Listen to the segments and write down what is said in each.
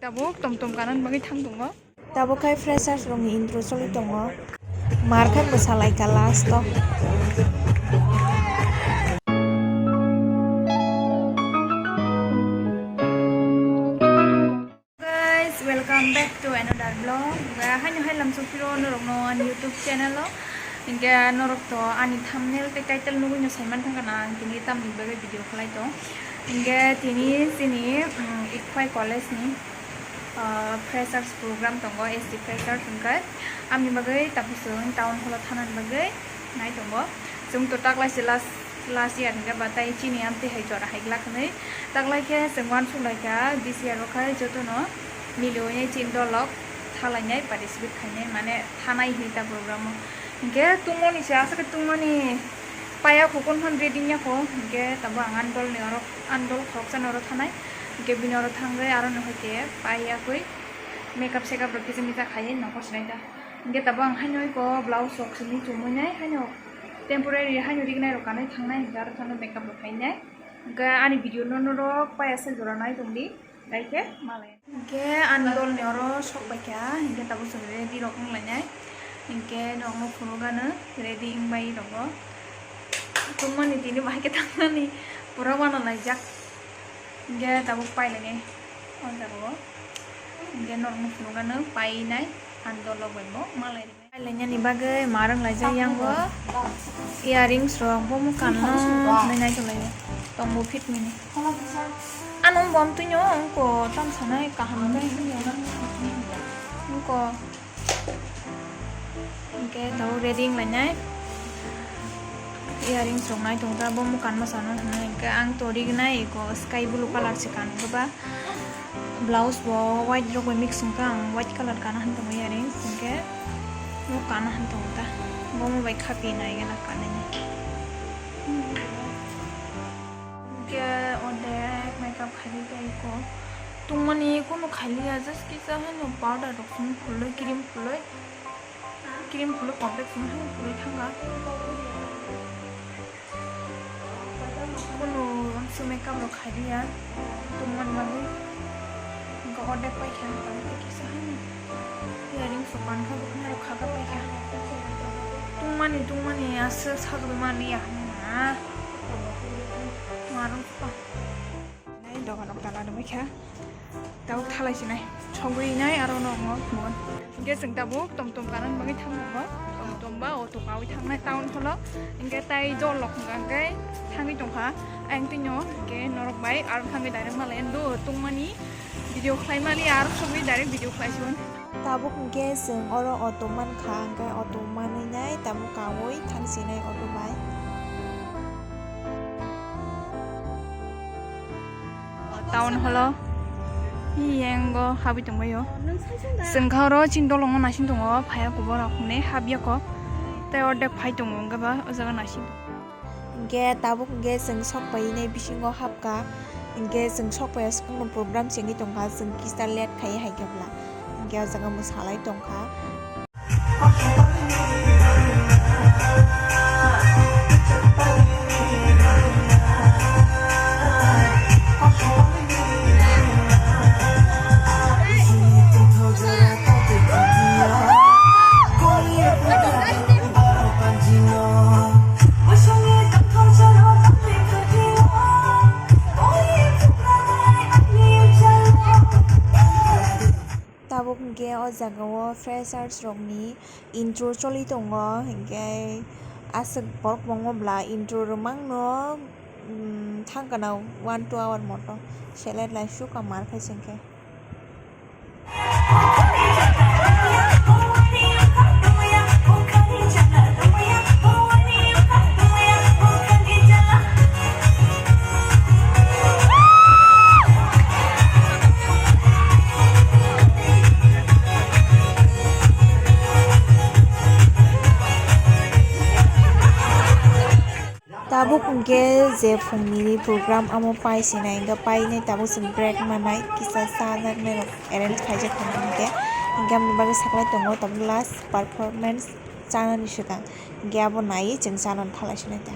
Tabuk tom kanan bagi thang dungo. Tabo kai freshers rong intro soli tongo. Markai masalai ka last to. Guys, welcome back to another vlog. Hanyo hai lam sufiro norok no an YouTube channel lo. Inga norok to ani thumbnail te title nugu nyo saiman thang kana kini tam ni bagai video khalai to. Inga tini sini Ikhwai college ni freshers program tongo SD freshers tongkai amni bagai tapusung town hall thanan bagai nai tongo jung to taklai last year nga batai chini amte haijora haigla khnai taklai ke sengwan sulai ka this year rokhai jotono miloi chin dolok thalai nai participate khainai mane thanai hita program ge tumoni se asa ke tumoni paya khokon hon reading ya ko ge tabo andol ne aro andol khoksan aro thanai ge binoro thangre aro no hoke paya koi makeup sekap rokhi se mita khaye no kosnai da ge tabo ang hanoi ko blouse sok sini chumunai hanyo temporary hanyo rignai rokanai thangnai gar thano makeup rokhainai ge ani video no no rok paya se joranai tongdi laike malai ge andol ne aro sok bakya ge tabo se ready rokong lainai ge no mo phurugana ready ingbai rogo tumani dini bahike thangnani pura bana laijak ge tabuk pai lenge on jabo ge normu phurugana pai nai andolo bemo malai pai lenya ni bagai marang laija yanggo earrings ro bomu kanno nai to lai tombo fit mini anom bom tu nyo ko tam sanai kaham nai ko ge tau reading lai earrings rong nai tongta bomu kan masana nai ke ang tori nai ko sky blue color se kan ba blouse bo white rok mix ang white color kana han tong earrings ke mo kana han tongta bomu bai khapi nai gana kana ni ke ode makeup khali kai ko tumani kono khali just kisa han powder rok phuloi cream phuloi complex han phuloi thanga kono su makeup ro khadiya tuman magi ko ode pai khan tam ke kisa hani earring so pan kha bukna ro khaga pai kha tumani as sagu mani ya na marung pa nai dogan ok tala do kha tau thalai sinai chongri nai aro no mon ge jeng tabuk tom kanan bagi thang mo tom ba auto kawi thang nai town holo inge tai jol lok ngai thangi tongkha ang tinyo ke norok bai ar thangi direct malen do tungmani video khlai mali ar sobi direct video khlai sion Tabuk ge seng oro otoman khang ga otoman nai tamu kawoi thang sinai auto bai. town holo yengo habi tongbayo sengkharo chindolong nasin tongo phaya kubora khune habya ko tai orde phai tongo ngaba ojaga nasin Ge tabuk ge seng sok pai nai bisingo hapka ge seng sok pai skung program chengi tongka seng kista let khai hai gebla ge ojaga musalai tongka Tabuk ge o jagao freshers rokni intro choli tongo hingke asuk borok mongobla intro romang no thangkana 1-2 hour moto select lai shuka mar khai sengke Tabuk ge je phungni program amo pai sinai ga pai nei tabuk sing break manai kisa sa na ne arrange khaije khangke gam ni bagi saklai tongo tab last performance chana ni sikang ge abo nai jeng chanon thalai sinai ta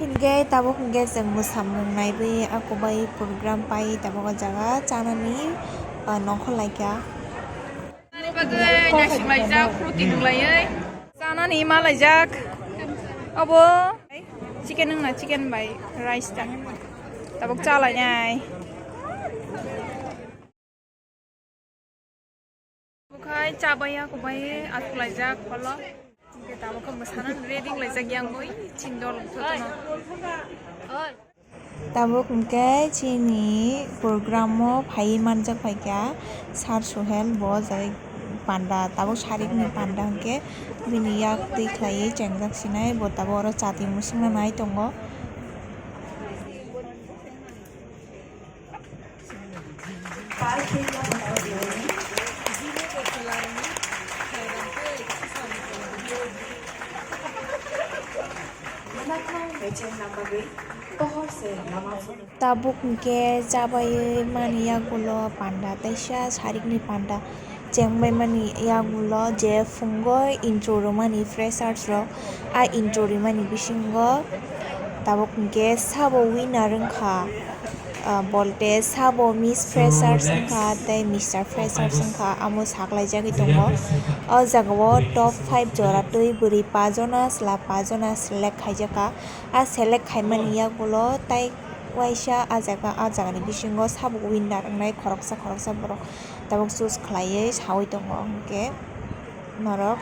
Hingga tabuk hingga जों मोसामुंनाय बे आखुबाय program pai tabuk jaga canani nongkhol laika bagai nasi laijak roti nunglayai canani ma laijak abo chicken nungna chicken bai rice tak tabuk calai nyai bukai cabai akubai aku laijak polo kita mau ke mesanan reading laijak yang boy cindol tutono tabuk hingga chini program o pai manjak paika sar suhel bo jai panda tabuk sharik ni panda hingga bini yak tui khlai chengjak sinai bo tabuk oro chati musingna nai tongo tabuk hingga jabai mani yagulo panda taisa sharik ni panda jengbai mani yagulo je fungo intro mani freshers ro a intro mani bisingo tabuk hingga sabo winner wngkha bolte sabo miss freshers wngkha tei mr freshers wngkha amo saklaijagui tongo o jagao top 5 jora tui buri 5 jona sla 5 jona select khaijaka a select khaimani yagulo tai waisa a jaga ni bisingo sabo winner wngnai khoroksa borok tabuk choose khlaiui sawi tongo hingke norok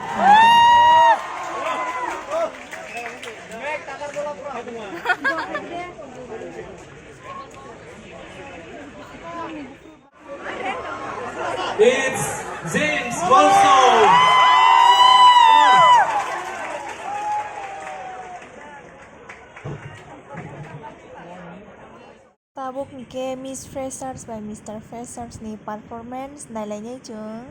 It's James Bonso. tabuk hingke Miss Freshers by Mr. Freshers ni performance nalainai chung